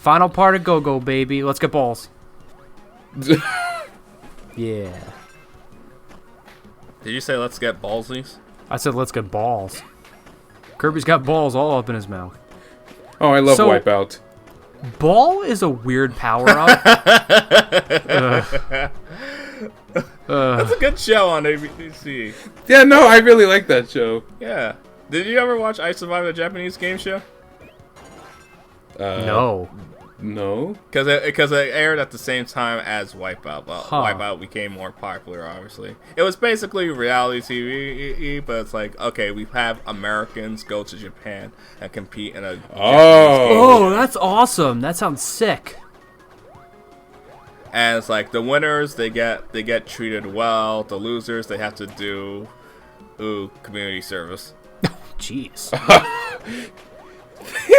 Final part of Go-Go, baby. Let's get balls. Yeah. Did you say let's get ballsies? I said let's get balls. Kirby's got balls all up in his mouth. Oh, I love Wipeout. Ball is a weird power-up. That's a good show on ABC. Yeah, no, I really like that show. Yeah. Did you ever watch I Survived a Japanese Game Show? No. No? Because it aired at the same time as Wipeout. Well, Wipeout became more popular, obviously. It was basically reality TV, but it's like, okay, we have Americans go to Japan and compete in a Japanese game. Oh, that's awesome. That sounds sick. And it's like the winners, they get treated well. The losers, they have to do community service. Jeez.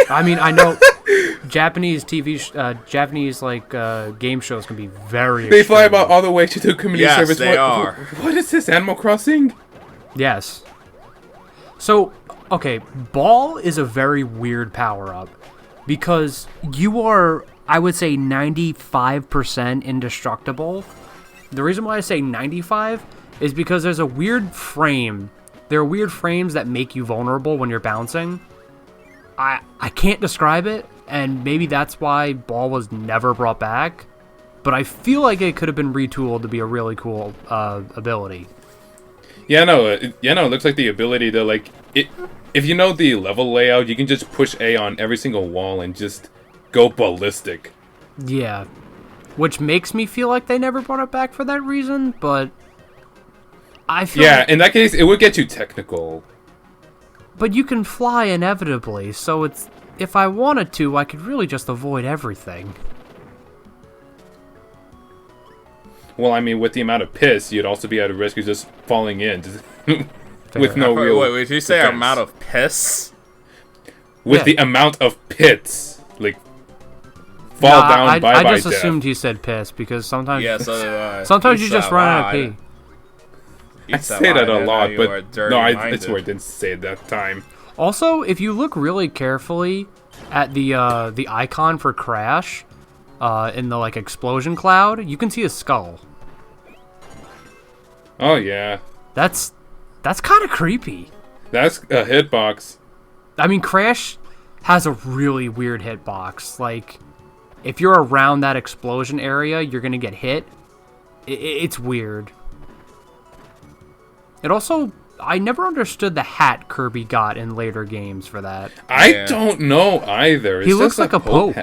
I mean, I know Japanese Japanese game shows can be very. They fly about all the way to the community service. Yes, they are. What is this? Animal Crossing? Yes. So, okay, Ball is a very weird power-up because you are, I would say, 95% indestructible. The reason why I say 95 is because there's a weird frame. There are weird frames that make you vulnerable when you're bouncing. I can't describe it, and maybe that's why Ball was never brought back, but I feel like it could have been retooled to be a really cool ability. Yeah, no, it looks like the ability to, like, if you know the level layout, you can just push A on every single wall and just go ballistic. Yeah, which makes me feel like they never brought it back for that reason, but I feel like, in that case, it would get too technical. But you can fly inevitably, so it's if I wanted to, I could really just avoid everything. Well, I mean, with the amount of piss, you'd also be at a risk of just falling in with no real. Wait, did you say defense. Amount of piss? With the amount of pits, like fall down. I just assumed you said piss because sometimes. Yeah, so did I. Sometimes you just run out of pee. I say that a lot, but no, I swear I didn't say it that time. Also, if you look really carefully at the icon for Crash, in the explosion cloud, you can see a skull. Oh yeah. That's kind of creepy. That's a hitbox. I mean, Crash has a really weird hitbox. Like, if you're around that explosion area, you're gonna get hit. It's weird. It also, I never understood the hat Kirby got in later games for that. I don't know either. He looks like a Pope.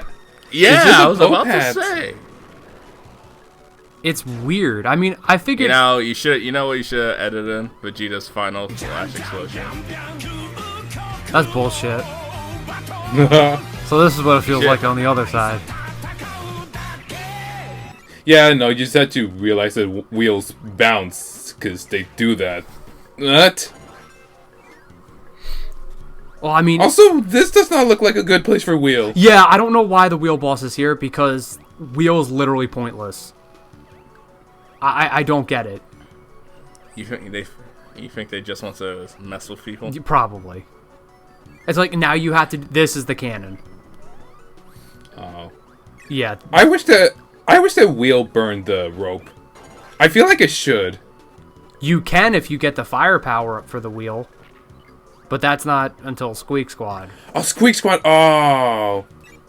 Yeah, I was about to say. It's weird. I mean, I figured. You know what you should have edited in? Vegeta's final flash explosion. That's bullshit. So this is what it feels like on the other side. Yeah, no, you just had to realize that wheels bounce, because they do that. What? Well, I mean... Also, this does not look like a good place for Wheel. Yeah, I don't know why the Wheel boss is here, because Wheel is literally pointless. I don't get it. You think they just want to mess with people? Probably. It's like, now you have to... This is the canon. Oh. Yeah. I wish that Wheel burned the rope. I feel like it should. You can if you get the firepower up for the Wheel. But that's not until Squeak Squad. Oh, Squeak Squad! Oh!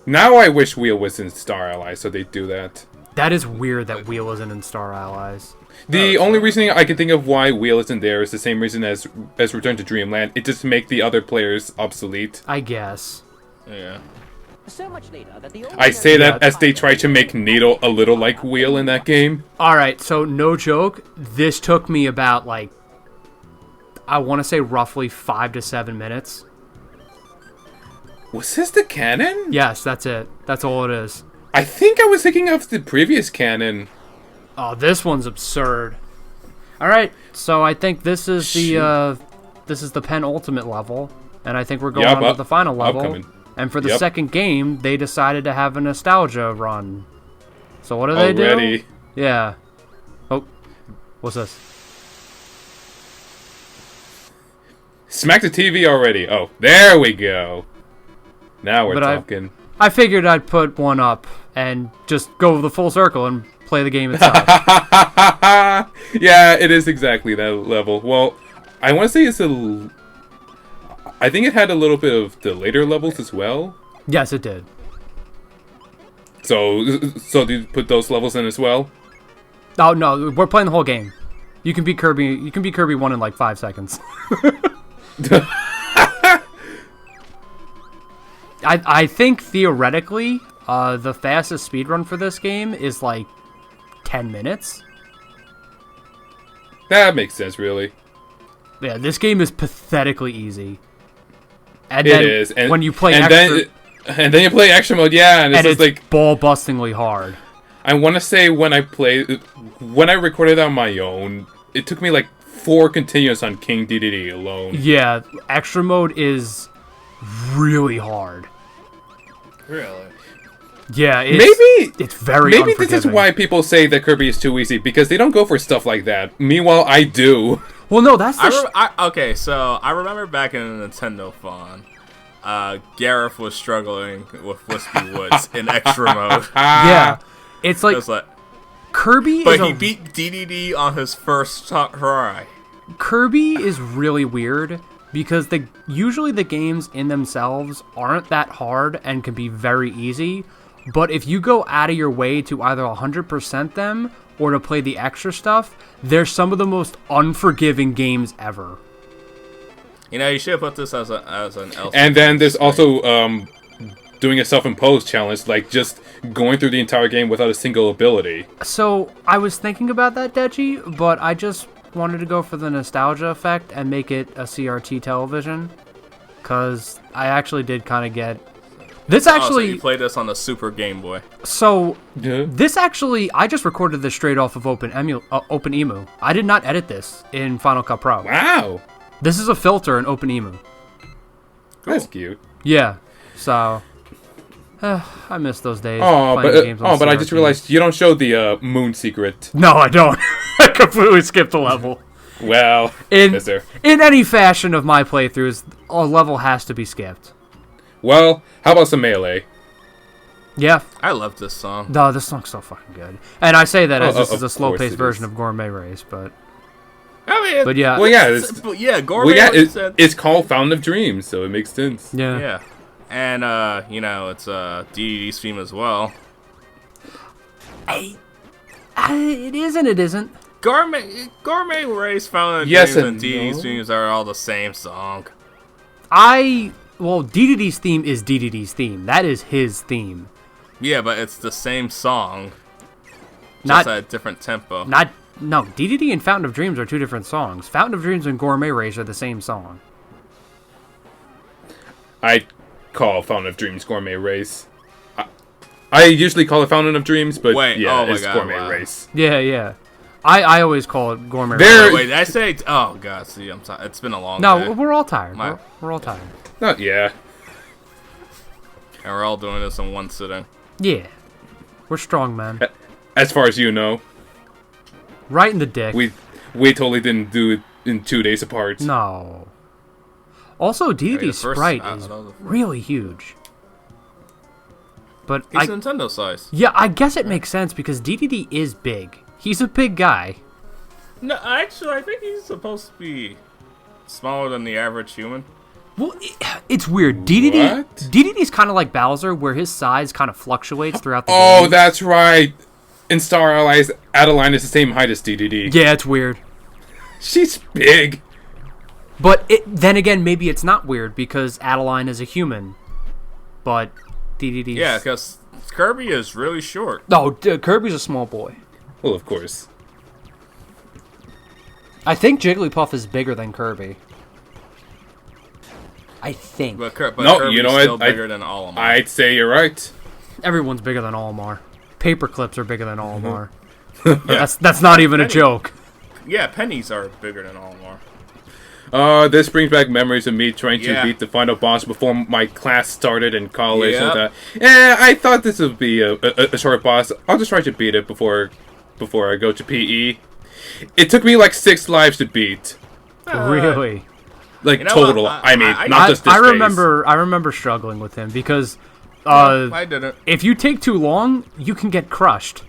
Now I wish Wheel was in Star Allies, so they do that. That is weird that Wheel isn't in Star Allies. The only reason I can think of why Wheel isn't there is the same reason as Return to Dreamland. It just makes the other players obsolete. I guess. Yeah. So much later that the I say that as they try to make Needle a little like Wheel in that game. Alright, so no joke, this took me about, I want to say roughly 5 to 7 minutes. Was this the canon? Yes, that's it. That's all it is. I think I was thinking of the previous canon. Oh, this one's absurd. Alright, so I think this is the penultimate level, and I think we're going on to the final level. And for the second game, they decided to have a nostalgia run. So what do they do? Yeah. Oh, what's this? Smack the TV already. Oh, there we go. Now we're talking. I figured I'd put one up and just go the full circle and play the game itself. Yeah, it is exactly that level. Well, I want to say I think it had a little bit of the later levels as well. Yes, it did. So did you put those levels in as well? Oh no, we're playing the whole game. You can beat Kirby. You can beat Kirby 1 in like 5 seconds. I think theoretically, the fastest speedrun for this game is like 10 minutes. That makes sense, really. Yeah, this game is pathetically easy. And It then is, and when you play and extra, then you play extra mode, yeah, and it's just like ball-bustingly hard. I want to say when I recorded on my own, it took me like 4 continuous on King DDD alone. Yeah, extra mode is really hard. Really? Yeah, it's very Maybe this is unforgiving. why people say that Kirby is too easy, because they don't go for stuff like that. Meanwhile, I do. Well, no, that's Okay, so I remember back in the Nintendo Fawn, Gareth was struggling with Wispy Woods in extra mode. yeah. It's It like was like, Kirby but is he beat DDD on his first try. Kirby is really weird because usually the games in themselves aren't that hard and can be very easy, but if you go out of your way to either 100% them or to play the extra stuff, they're some of the most unforgiving games ever. You know, you should put this as an LCD. And then there's also doing a self-imposed challenge, like just going through the entire game without a single ability. So I was thinking about that, Deji, but I just wanted to go for the nostalgia effect and make it a CRT television, because I actually did kind of get this actually. So you played this on the Super Game Boy. So Yeah. this actually, I just recorded this straight off of OpenEmu. I did not edit this in Final Cut Pro. Wow, This is a filter in OpenEmu. that's cute. Yeah, so I miss those days. Oh, playing games on but I CRT. just realized you don't show the moon secret. No, I don't. I completely skipped a level. Well, In is there? in any fashion of my playthroughs, a level has to be skipped. Well, how about some melee? Yeah. I love this song. No, this song's so fucking good. And I say that as this of is a slow-paced course it version is. of Gourmet Race, but I mean, but yeah. Well, yeah, Gourmet said, it's called Fountain of Dreams, so it makes sense. yeah. yeah, and it's DDD's theme as well. It is and it isn't. Gourmet Race, Fountain of Yes Dreams, and and DDD's no. themes are all the same song. Well, DDD's theme is DDD's theme. That is his theme. Yeah, but it's the same song, Not just at a different tempo. No, DDD and Fountain of Dreams are two different songs. Fountain of Dreams and Gourmet Race are the same song. I call Fountain of Dreams Gourmet Race. I usually call it Fountain of Dreams, but Wait, yeah, oh my it's God, Gourmet wow. Race. Yeah. I always call it Gourmet There- Race. Wait, did I say? Oh god, see, I'm sorry. It's been a long No, day, we're all tired. My- We're all tired. Yeah. and we're all doing this in one sitting. Yeah. We're strong, man. As far as you know, Right in the dick. we totally didn't do it in 2 days apart. No. Also, the DDD's first- sprite I is don't know. really huge. But He's Nintendo size. yeah, I guess it makes sense because DDD is big. He's a big guy. No, actually, I think he's supposed to be smaller than the average human. Well, it's weird. DDD What? DDD's kind of like Bowser, where his size kind of fluctuates throughout the Oh, game. that's right. In Star Allies, Adeline is the same height as DDD. Yeah, it's weird. She's big. But then again, maybe it's not weird because Adeline is a human. But DDD's... Yeah, because Kirby is really short. No, Kirby's a small boy. Well, of course. I think Jigglypuff is bigger than Kirby. I think. But No, Kirby's you know what? still bigger than all of them. I'd say you're right. Everyone's bigger than Olimar. Paper clips are bigger than Olimar. That's not even a joke. Yeah, pennies are bigger than all of them are. This brings back memories of me trying to Yeah. beat the final boss before my class started in college. Yep. And I thought this would be a short boss. I'll just try to beat it before I go to PE. It took me like 6 lives to beat. Really? Like You know total. what? I mean, I- not just this I phase. remember struggling with him because I didn't. If you take too long, you can get crushed.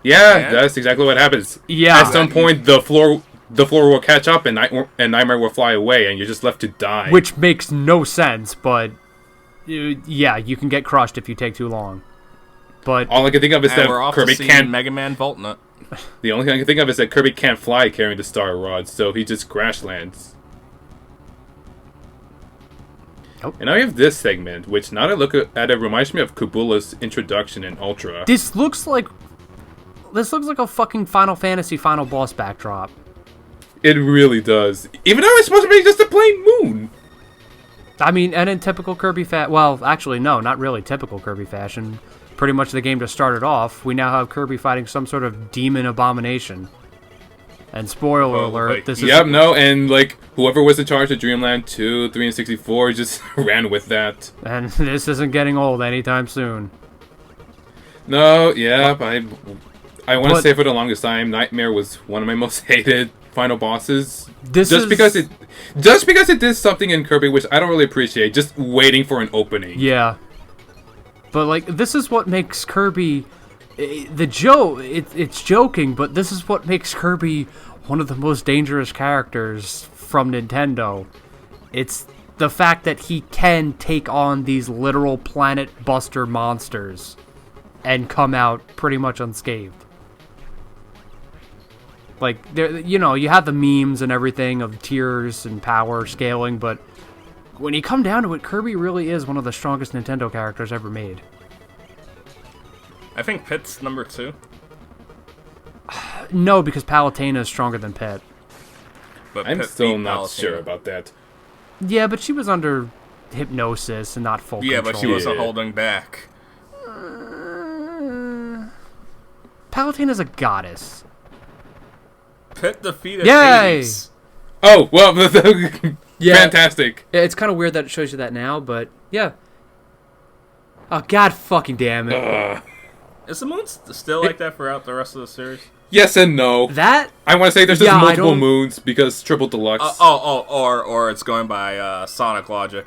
Yeah, that's exactly what happens. Yeah. At some point, the floor will catch up, and Nightmare will fly away, and you're just left to die. Which makes no sense, but yeah, you can get crushed if you take too long. But all I can think of is And that we're off Kirby to see can't. Mega Man Volt Nut. The only thing I can think of is that Kirby can't fly carrying the Star Rod, so he just crash lands. Oh. And now we have this segment, which now that I look at it reminds me of Kubula's introduction in Ultra. this looks like a fucking Final Fantasy final boss backdrop. It really does. Even though it's supposed to be just a plain moon. I mean, and in typical Kirby well, actually, no, not really typical Kirby fashion. Pretty much the game just started off. We now have Kirby fighting some sort of demon abomination. And spoiler alert, this is... Yep, no, and like, whoever was in charge of Dreamland 2, 3, and 64 just ran with that. And this isn't getting old anytime soon. No, yeah, I want to But- say for the longest time, Nightmare was one of my most hated final bosses. Just because it did something in Kirby which I don't really appreciate, just waiting for an opening. Yeah. But, like, this is what makes Kirby... it's joking, but this is what makes Kirby one of the most dangerous characters from Nintendo. It's the fact that he can take on these literal planet buster monsters and come out pretty much unscathed. Like, there, you have the memes and everything of tiers and power scaling, but when you come down to it, Kirby really is one of the strongest Nintendo characters ever made. I think Pit's number 2. No, because Palutena is stronger than Pit. But I'm Pit still beat not Palutena. sure about that. Yeah, but she was under hypnosis and not full Yeah, control. but she wasn't Yeah. holding back. Palutena's a goddess. Pit defeated Yay! Hades. Oh, well, Yeah. fantastic. Yeah, it's kind of weird that it shows you that now, but yeah. Oh, god fucking damn it. Is the moon still like that throughout the rest of the series? Yes and no. That... I want to say there's just Yeah, I multiple don't- moons because Triple Deluxe. Or it's going by Sonic logic.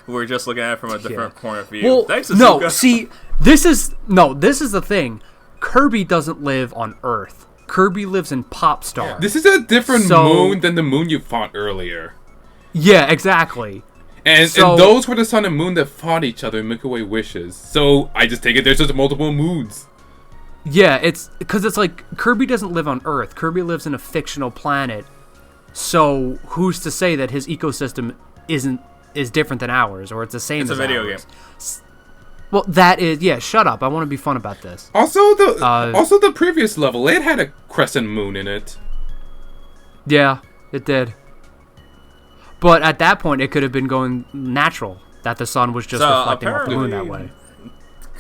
We're just looking at it from a different point of view. Well, Thanks, no, Asuka. see, this is the thing. Kirby doesn't live on Earth. Kirby lives in Popstar. This is a different So- moon than the moon you fought earlier. Yeah, exactly. And So- those were the sun and moon that fought each other in Milky Way wishes. So I just take it there's just multiple moons. Yeah, it's because it's like Kirby doesn't live on Earth. Kirby lives in a fictional planet. So who's to say that his ecosystem is different than ours, or it's the same It's a as video ours? game. Well, that is shut up. I want to be fun about this. Also Uh, the previous level, it had a crescent moon in it. Yeah, it did. But at that point, it could have been going natural that the sun was just So, reflecting off the moon that apparently- way.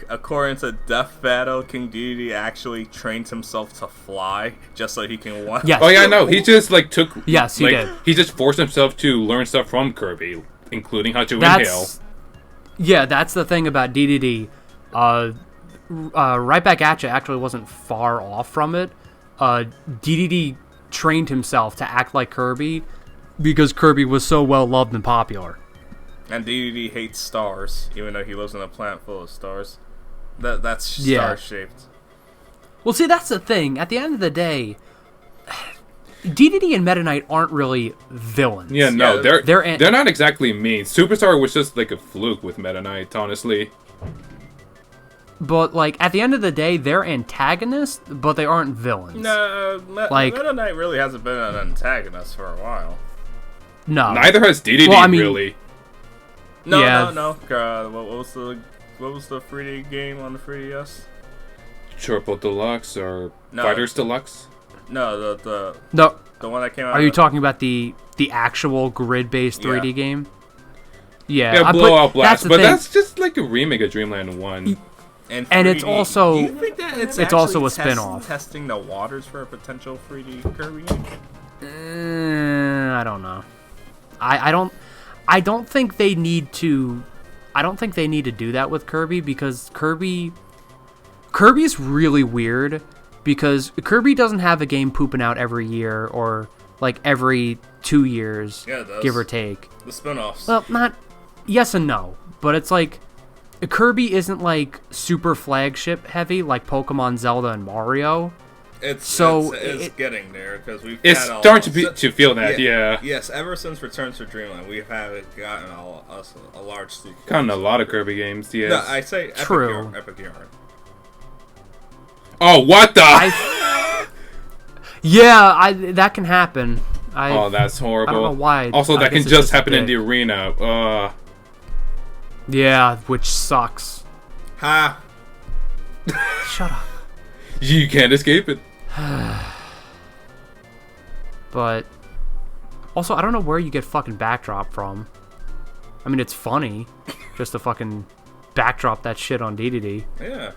According to Death Battle, King Dedede actually trained himself to fly just so he can walk. Yes. Oh yeah, no, he just like took. Yes, he like, did. He just forced himself to learn stuff from Kirby, including how to inhale. That's that's the thing about DDD. Right Back At Ya actually wasn't far off from it. DDD trained himself to act like Kirby because Kirby was so well loved and popular. And Dedede hates stars, even though he lives on a planet full of stars. That's Yeah. star-shaped. Well, see, that's the thing. At the end of the day, DDD and Meta Knight aren't really villains. Yeah, no, Yeah, they're not exactly mean. Superstar was just like a fluke with Meta Knight, honestly. But, like, at the end of the day, they're antagonists, but they aren't villains. No, Like- Meta Knight really hasn't been an antagonist for a while. No. Neither has DDD, Well, I mean- really. No, Yeah. no. What was the 3D game on the 3DS? Triple Deluxe or No. Fighters Deluxe? No, the No. one that came out. Are you talking about the actual grid-based 3D Yeah. game? Yeah. Yeah, but Blowout Blast, the but thing. that's just like a remake of Dreamland 1. And it's 3D. also- Do you think that it's it's also actually a spin-off. testing the waters for a potential 3D Kirby game? I don't know. I don't think they need to. I don't think they need to do that with Kirby because Kirby's really weird because Kirby doesn't have a game pooping out every year or like every 2 years, Yeah, it does. give or take. The spin-offs. Well, not yes and no, but it's like Kirby isn't like super flagship heavy like Pokemon, Zelda, and Mario. It's getting there because we've. It's starting to feel that, yeah. Yes, ever since Return to Dreamland, we have gotten a large sequence. Gotten a lot of Kirby games, yes. No, I say True. Epic Yarn. Oh, what the? That can happen. Oh, that's horrible. I don't know why. Also, that can just happen in the arena. Yeah, which sucks. Ha! Shut up. You can't escape it. But also, I don't know where you get fucking backdrop from. I mean, it's funny just to fucking backdrop that shit on DDD. Yeah.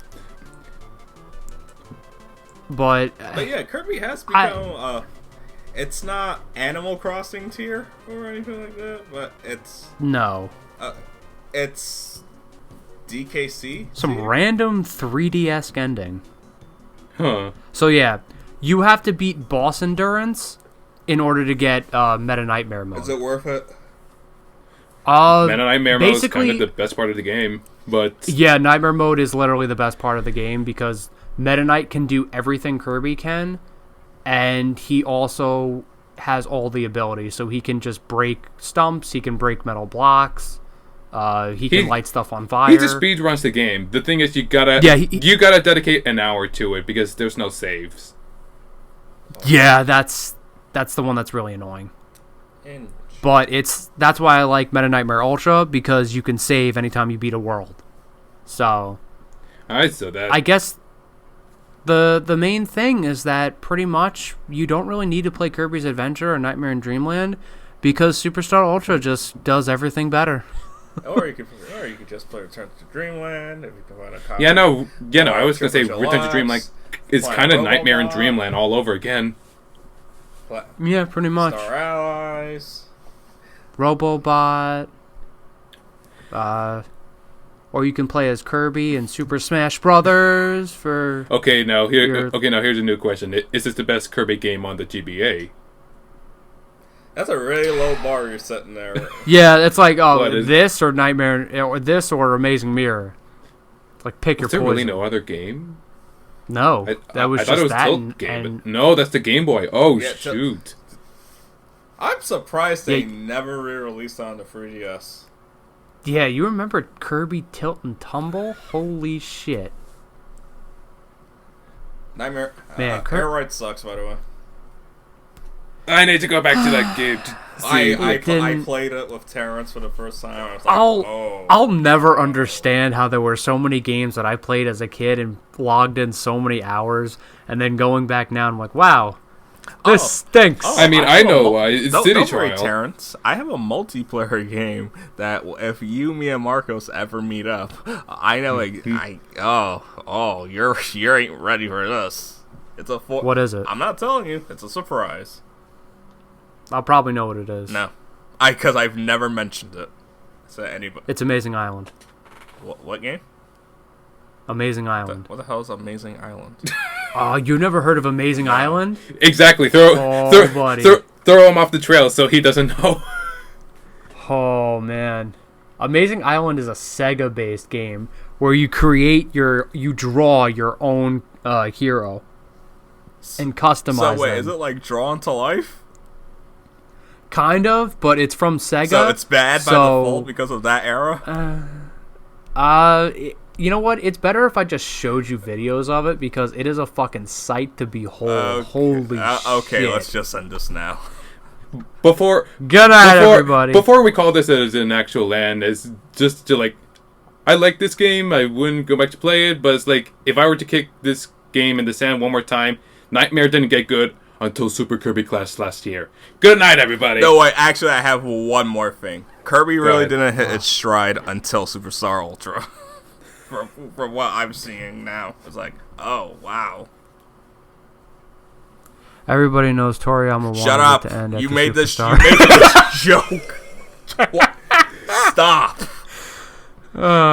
But yeah, Kirby has become it's not Animal Crossing tier or anything like that, but it's it's DKC. Some tier? random 3DS ending. Huh. So yeah, you have to beat boss endurance in order to get Meta Nightmare mode. Is it worth it? Meta Nightmare mode is kind of the best part of the game, but yeah, Nightmare mode is literally the best part of the game because Meta Knight can do everything Kirby can, and he also has all the abilities. So he can just break stumps, he can break metal blocks, he can light stuff on fire. He just speedruns the game. The thing is, you gotta dedicate an hour to it because there's no saves. Yeah, that's the one that's really annoying. But that's why I like Meta Nightmare Ultra, because you can save anytime you beat a world. So I guess the main thing is that pretty much you don't really need to play Kirby's Adventure or Nightmare in Dreamland because Superstar Ultra just does everything better. or you could just play Return to Dreamland if you can find a copy. I was gonna say Return to Dreamland is kind of Nightmare in Dreamland all over again. Yeah, pretty much. Star Allies, Robobot, or you can play as Kirby in Super Smash Brothers for. Here's a new question: is this the best Kirby game on the GBA? That's a really low bar you're setting there. Yeah, it's like this or Nightmare or this or Amazing Mirror. It's like pick your poison. Is there really no other game? No, that was I just thought it was that. Tilt game. No, that's the Game Boy. Oh shoot! I'm surprised they never re-released on the 3DS. Yeah, you remember Kirby Tilt and Tumble? Holy shit! Nightmare. Man, Air Ride sucks, by the way. I need to go back to that game. I played it with Terrence for the first time. I was like, I'll never understand how there were so many games that I played as a kid and logged in so many hours, and then going back now, I'm like, wow, this stinks. I know why. It's City Trial. Terrence, I have a multiplayer game that if you, me, and Marcos ever meet up, I know. You ain't ready for this. It's a What is it? I'm not telling you. It's a surprise. I'll probably know what it is. No, because I've never mentioned it to anybody. It's Amazing Island. What game? Amazing Island. What the hell is Amazing Island? Oh, you never heard of Amazing Island? Exactly. Throw him off the trail so he doesn't know. Oh man, Amazing Island is a Sega-based game where you draw your own hero and customize So wait, them. is it like Drawn to Life? Kind of, but it's from Sega. So it's bad by default because of that era? You know what? It's better if I just showed you videos of it because it is a fucking sight to behold. Holy shit. Okay, let's just end this now. Good night, everybody. Before we call this as an actual land, is just to I like this game. I wouldn't go back to play it, but it's like if I were to kick this game in the sand one more time, Nightmare didn't get good until Super Kirby Clash last year. Good night, everybody. No, wait. Actually, I have one more thing. Kirby really didn't hit its stride until Superstar Ultra. from what I'm seeing now, it's like, oh wow. Everybody knows Toriyama Shut wanted up! it to end. You made this joke. Stop.